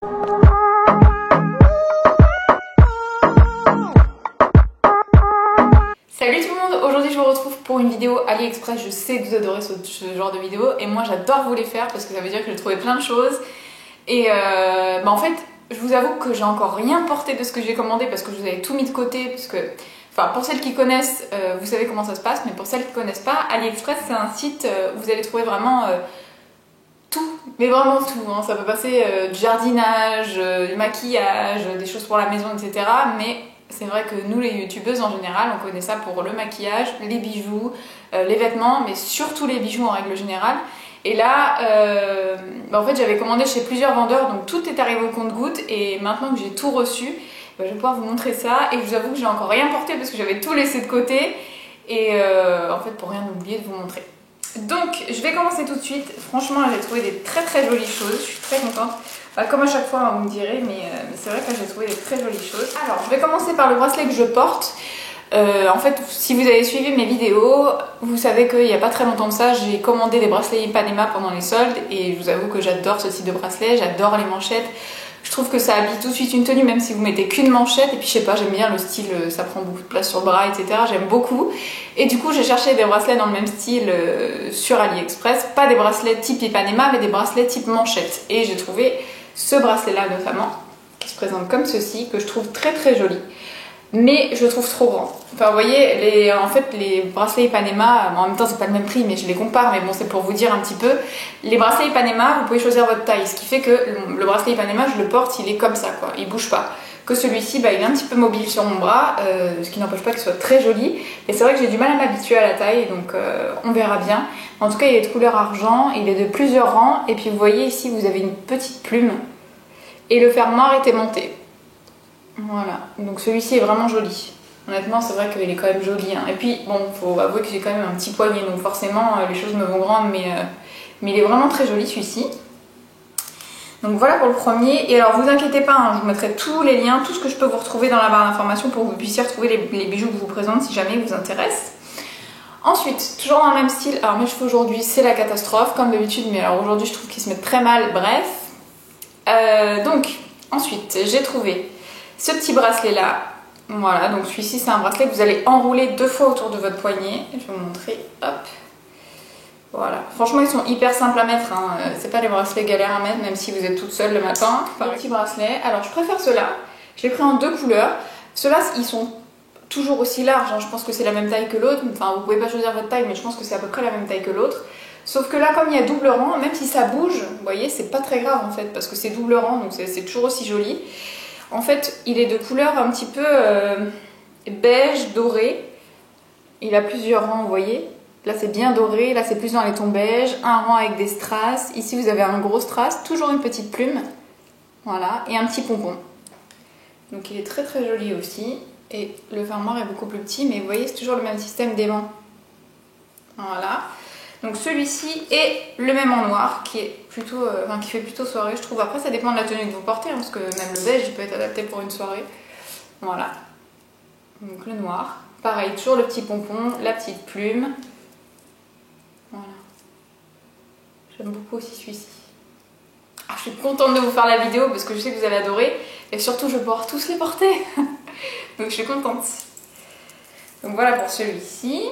Salut tout le monde, aujourd'hui je vous retrouve pour une vidéo AliExpress. Je sais que vous adorez ce genre de vidéos et moi j'adore vous les faire parce que ça veut dire que j'ai trouvé plein de choses. Et en fait, je vous avoue que j'ai encore rien porté de ce que j'ai commandé parce que je vous avais tout mis de côté. Parce que, enfin, pour celles qui connaissent, vous savez comment ça se passe, mais pour celles qui ne connaissent pas, AliExpress c'est un site où vous allez trouver vraiment tout, mais vraiment tout. Hein. Ça peut passer du jardinage, du maquillage, des choses pour la maison, etc. Mais c'est vrai que nous les youtubeuses en général, on connaît ça pour le maquillage, les bijoux, les vêtements, mais surtout les bijoux en règle générale. Et là, en fait j'avais commandé chez plusieurs vendeurs, donc tout est arrivé au compte-gouttes. Et maintenant que j'ai tout reçu, je vais pouvoir vous montrer ça. Et je vous avoue que j'ai encore rien porté parce que j'avais tout laissé de côté. Et en fait pour rien oublier de vous montrer. Donc je vais commencer tout de suite. Franchement j'ai trouvé des très jolies choses, je suis très contente. Comme à chaque fois vous me direz, mais c'est vrai que j'ai trouvé des très jolies choses. Alors je vais commencer par le bracelet que je porte. En fait, si vous avez suivi mes vidéos, vous savez qu'il n'y a pas très longtemps de ça, j'ai commandé des bracelets Ipanema pendant les soldes. Et je vous avoue que j'adore ce type de bracelet, j'adore les manchettes. Je trouve que ça habille tout de suite une tenue, même si vous mettez qu'une manchette. Et puis je sais pas, j'aime bien le style, ça prend beaucoup de place sur le bras, etc. J'aime beaucoup. Et du coup j'ai cherché des bracelets dans le même style sur AliExpress. Pas des bracelets type Ipanema, mais des bracelets type manchette. Et j'ai trouvé ce bracelet là notamment, qui se présente comme ceci, que je trouve très joli. Mais je le trouve trop grand. Enfin vous voyez, en fait les bracelets Ipanema, en même temps c'est pas le même prix mais je les compare, mais bon c'est pour vous dire un petit peu. Les bracelets Ipanema, vous pouvez choisir votre taille, ce qui fait que le bracelet Ipanema, je le porte, il est comme ça quoi, il bouge pas. Que celui-ci, il est un petit peu mobile sur mon bras, ce qui n'empêche pas qu'il soit très joli. Et c'est vrai que j'ai du mal à m'habituer à la taille, donc on verra bien. En tout cas il est de couleur argent, il est de plusieurs rangs, et puis vous voyez ici vous avez une petite plume, et le fermoir est aimanté. Voilà, donc celui-ci est vraiment joli. Honnêtement, c'est vrai qu'il est quand même joli. Hein. Et puis, bon, faut avouer que j'ai quand même un petit poignet, donc forcément, les choses me vont grandes, mais il est vraiment très joli celui-ci. Donc voilà pour le premier. Et alors, vous inquiétez pas, hein, je vous mettrai tous les liens, tout ce que je peux vous retrouver dans la barre d'informations pour que vous puissiez retrouver les bijoux que je vous présente si jamais ils vous intéressent. Ensuite, toujours dans le même style, alors mes cheveux aujourd'hui, c'est la catastrophe, comme d'habitude, mais alors aujourd'hui, je trouve qu'ils se mettent très mal, bref. Donc, ensuite, j'ai trouvé ce petit bracelet là, voilà, donc celui-ci c'est un bracelet que vous allez enrouler 2 fois autour de votre poignet. Je vais vous montrer, hop, voilà. Franchement ils sont hyper simples à mettre, hein. C'est pas des bracelets galères à mettre même si vous êtes toute seule le matin. Un petit bracelet, alors je préfère ceux-là, je l'ai pris en 2 couleurs. Ceux-là ils sont toujours aussi larges, hein. Je pense que c'est la même taille que l'autre, enfin vous pouvez pas choisir votre taille mais je pense que c'est à peu près la même taille que l'autre. Sauf que là comme il y a double rang, même si ça bouge, vous voyez c'est pas très grave en fait parce que c'est double rang donc c'est toujours aussi joli. En fait, il est de couleur un petit peu beige, doré. Il a plusieurs rangs, vous voyez. Là, c'est bien doré. Là, c'est plus dans les tons beige. Un rang avec des strass. Ici, vous avez un gros strass. Toujours une petite plume. Voilà. Et un petit pompon. Donc, il est très joli aussi. Et le fermoir est beaucoup plus petit. Mais vous voyez, c'est toujours le même système d'aimant. Voilà. Donc celui-ci est le même en noir, qui est plutôt, qui fait plutôt soirée, je trouve. Après, ça dépend de la tenue que vous portez, hein, parce que même le beige, il peut être adapté pour une soirée. Voilà. Donc le noir. Pareil, toujours le petit pompon, la petite plume. Voilà. J'aime beaucoup aussi celui-ci. Ah, je suis contente de vous faire la vidéo, parce que je sais que vous allez adorer. Et surtout, je vais pouvoir tous les porter. Donc je suis contente. Donc voilà pour celui-ci.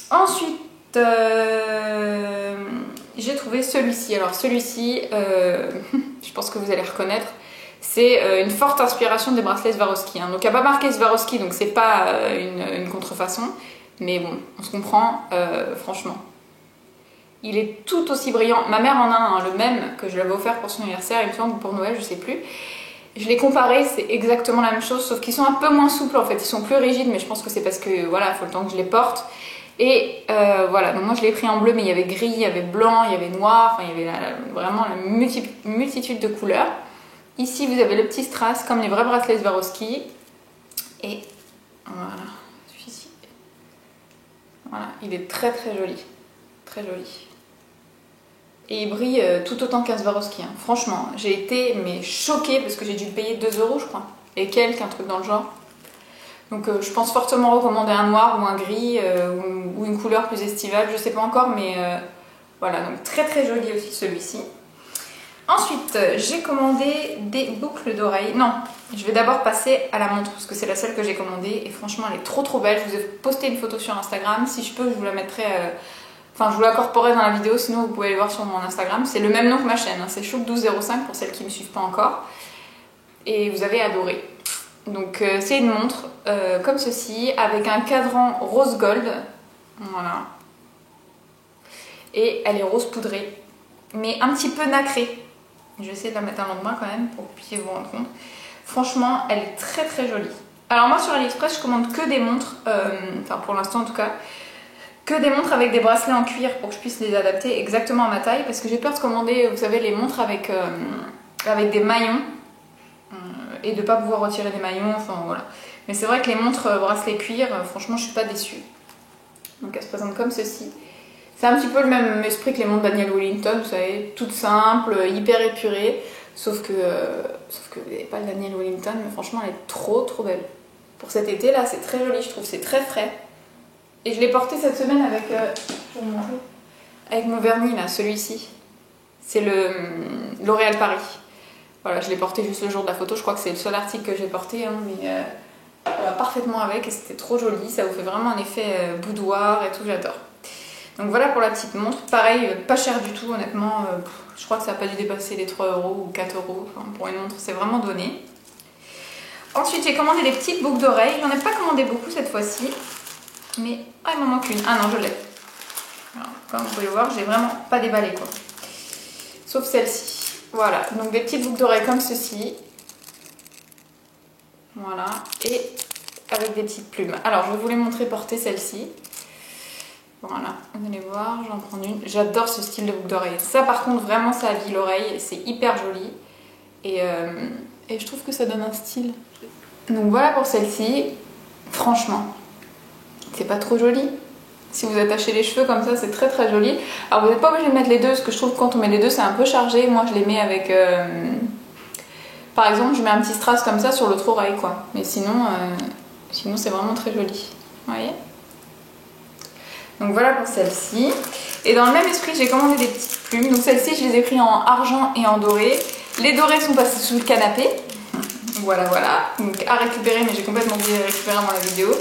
Ensuite, j'ai trouvé celui-ci. Alors celui-ci, je pense que vous allez reconnaître, c'est une forte inspiration des bracelets Swarovski. Hein. Donc il n'y a pas marqué Swarovski, donc c'est pas une contrefaçon, mais bon, on se comprend, franchement. Il est tout aussi brillant. Ma mère en a un, le même, que je lui avais offert pour son anniversaire, il me semble, pour Noël, je sais plus. Je l'ai comparé, c'est exactement la même chose, sauf qu'ils sont un peu moins souples en fait, ils sont plus rigides, mais je pense que c'est parce que voilà, il faut le temps que je les porte. Et voilà, donc moi je l'ai pris en bleu, mais il y avait gris, il y avait blanc, il y avait noir, enfin il y avait vraiment la multitude de couleurs. Ici vous avez le petit strass comme les vrais bracelets Swarovski. Et voilà, celui-ci. Voilà, il est très joli, très joli. Et il brille tout autant qu'un Swarovski, hein. Franchement, j'ai été mais choquée parce que j'ai dû le payer 2 € je crois. Et un truc dans le genre. Donc je pense fortement recommander un noir ou un gris ou une couleur plus estivale, je sais pas encore, mais voilà, donc très joli aussi celui-ci. Ensuite, j'ai commandé des boucles d'oreilles. Non, je vais d'abord passer à la montre parce que c'est la seule que j'ai commandée et franchement elle est trop belle. Je vous ai posté une photo sur Instagram. Si je peux, je vous la mettrai... Enfin, je vous l'incorporerai dans la vidéo, sinon vous pouvez aller voir sur mon Instagram. C'est le même nom que ma chaîne, hein. C'est Chouk1205 pour celles qui ne me suivent pas encore. Et vous avez adoré. Donc c'est une montre comme ceci, avec un cadran rose gold. Voilà. Et elle est rose poudrée, mais un petit peu nacrée. Je vais essayer de la mettre un lendemain quand même pour que vous puissiez vous rendre compte. Franchement, elle est très jolie. Alors moi sur AliExpress, je commande que des montres, enfin pour l'instant en tout cas, que des montres avec des bracelets en cuir pour que je puisse les adapter exactement à ma taille. Parce que j'ai peur de commander, vous savez, les montres avec des maillons et de ne pas pouvoir retirer des maillons, enfin voilà. Mais c'est vrai que les montres bracelets cuir, franchement je suis pas déçue. Donc elle se présente comme ceci. C'est un petit peu le même esprit que les montres Daniel Wellington, vous savez, toutes simples, hyper épurées. Sauf que vous n'avez pas le Daniel Wellington, mais franchement elle est trop belle. Pour cet été là, c'est très joli, je trouve, c'est très frais. Et je l'ai porté cette semaine avec, je vais vous montrer, avec mon vernis là, celui-ci. C'est le L'Oréal Paris. Voilà, je l'ai porté juste le jour de la photo, je crois que c'est le seul article que j'ai porté, hein, mais voilà, parfaitement avec et c'était trop joli, ça vous fait vraiment un effet boudoir et tout, j'adore. Donc voilà pour la petite montre, pareil, pas cher du tout honnêtement, je crois que ça n'a pas dû dépasser les 3 € ou 4 €, enfin, pour une montre c'est vraiment donné. Ensuite j'ai commandé des petites boucles d'oreilles, j'en ai pas commandé beaucoup cette fois-ci, mais il m'en manque une, ah non je l'ai. Comme vous pouvez le voir, j'ai vraiment pas déballé quoi, sauf celle-ci. Voilà, donc des petites boucles d'oreilles comme ceci, voilà, et avec des petites plumes. Alors je vais vous les montrer porter celle-ci. Voilà, vous allez voir, j'en prends une. J'adore ce style de boucle d'oreille. Ça par contre, vraiment, ça habille l'oreille. C'est hyper joli. Et je trouve que ça donne un style. Donc voilà pour celle-ci. Franchement, c'est pas trop joli. Si vous attachez les cheveux comme ça, c'est très joli. Alors vous n'êtes pas obligé de mettre les deux, parce que je trouve que quand on met les deux, c'est un peu chargé. Moi, je les mets avec... Par exemple, je mets un petit strass comme ça sur l'autre oreille, quoi. Mais sinon c'est vraiment très joli. Vous voyez ? Donc voilà pour celle-ci. Et dans le même esprit, j'ai commandé des petites plumes. Donc celles-ci, je les ai pris en argent et en doré. Les dorés sont passés sous le canapé. Voilà. Donc à récupérer, mais j'ai complètement oublié de les récupérer dans la vidéo.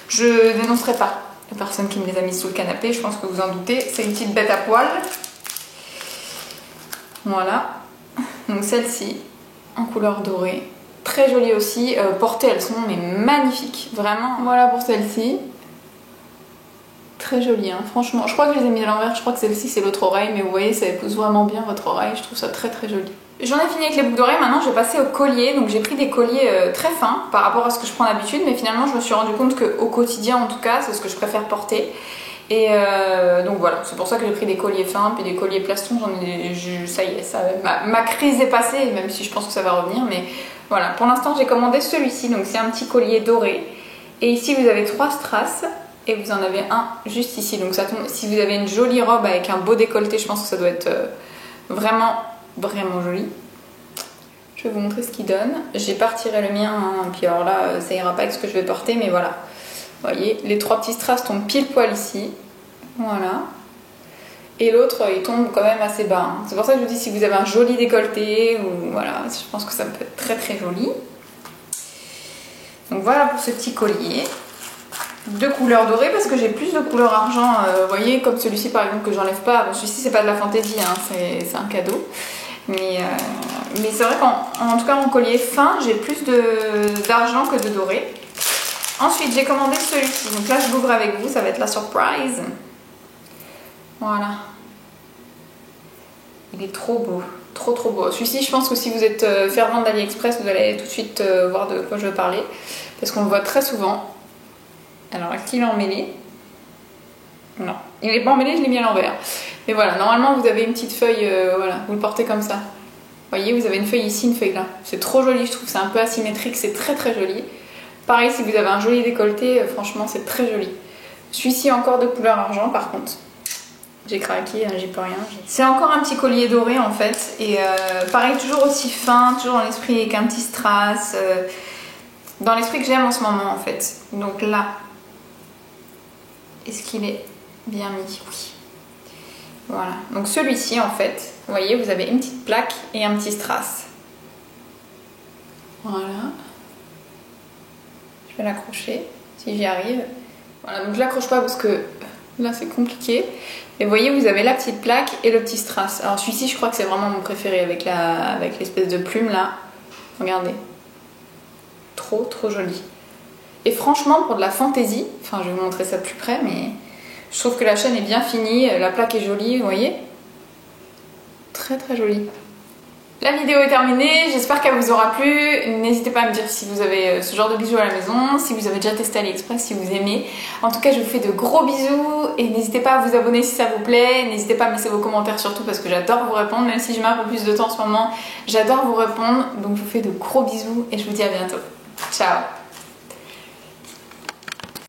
Je dénoncerai pas la personne qui me les a mis sous le canapé. Je pense que vous en doutez. C'est une petite bête à poil. Voilà. Donc celle-ci, en couleur dorée. Très jolie aussi. Portées, elles sont mais magnifiques. Vraiment. Voilà pour celle-ci. Très jolie, hein. Franchement, je crois que je les ai mis à l'envers, je crois que celle-ci c'est l'autre oreille, mais vous voyez, ça épouse vraiment bien votre oreille, je trouve ça très joli. J'en ai fini avec les boucles d'oreilles, maintenant je vais passer aux colliers, donc j'ai pris des colliers très fins par rapport à ce que je prends d'habitude, mais finalement je me suis rendu compte qu'au quotidien en tout cas, c'est ce que je préfère porter. Et donc voilà, c'est pour ça que j'ai pris des colliers fins, puis des colliers plastons, ça y est, ma crise est passée, même si je pense que ça va revenir, mais voilà, pour l'instant j'ai commandé celui-ci, donc c'est un petit collier doré, et ici vous avez 3 strass. Et vous en avez un juste ici, donc ça tombe. Si vous avez une jolie robe avec un beau décolleté, je pense que ça doit être vraiment joli. Je vais vous montrer ce qu'il donne. J'ai pas retiré le mien, hein, puis alors là ça ira pas avec ce que je vais porter, mais voilà. Vous voyez, les 3 petits strass tombent pile poil ici, voilà. Et l'autre il tombe quand même assez bas, hein. C'est pour ça que je vous dis, si vous avez un joli décolleté, ou voilà, je pense que ça peut être très joli. Donc voilà pour ce petit collier. De couleur dorée parce que j'ai plus de couleur argent, vous voyez, comme celui-ci par exemple que j'enlève pas. Bon, celui-ci c'est pas de la fantaisie, hein, c'est un cadeau, mais c'est vrai qu'en tout cas en collier fin j'ai plus d'argent que de doré. Ensuite j'ai commandé celui-ci, donc là je l'ouvre avec vous, ça va être la surprise. Voilà, il est trop beau, trop beau. Celui-ci, je pense que si vous êtes fervent d'AliExpress, vous allez tout de suite voir de quoi je veux parler, parce qu'on le voit très souvent. Alors, est-ce qu'il est emmêlé? Non, il n'est pas emmêlé, je l'ai mis à l'envers. Mais voilà, normalement vous avez une petite feuille, voilà, vous le portez comme ça. Vous voyez, vous avez une feuille ici, une feuille là. C'est trop joli, je trouve, c'est un peu asymétrique, c'est très joli. Pareil, si vous avez un joli décolleté, franchement, c'est très joli. Celui-ci encore de couleur argent, par contre. J'ai craqué, j'y peux rien. C'est encore un petit collier doré en fait. Et pareil, toujours aussi fin, toujours dans l'esprit avec un petit strass. Dans l'esprit que j'aime en ce moment en fait. Donc là, est-ce qu'il est bien mis? Oui. Voilà, donc celui-ci en fait, vous voyez, vous avez une petite plaque et un petit strass. Voilà. Je vais l'accrocher, si j'y arrive. Voilà, donc je l'accroche pas parce que là c'est compliqué. Et vous voyez, vous avez la petite plaque et le petit strass. Alors celui-ci, je crois que c'est vraiment mon préféré avec l'espèce de plume là. Regardez. Trop joli. Et franchement, pour de la fantaisie, enfin je vais vous montrer ça de plus près, mais je trouve que la chaîne est bien finie, la plaque est jolie, vous voyez. Très jolie. La vidéo est terminée, j'espère qu'elle vous aura plu. N'hésitez pas à me dire si vous avez ce genre de bijoux à la maison, si vous avez déjà testé AliExpress, si vous aimez. En tout cas, je vous fais de gros bisous et n'hésitez pas à vous abonner si ça vous plaît. N'hésitez pas à me laisser vos commentaires surtout parce que j'adore vous répondre, même si je mets un peu plus de temps en ce moment. J'adore vous répondre, donc je vous fais de gros bisous et je vous dis à bientôt. Ciao!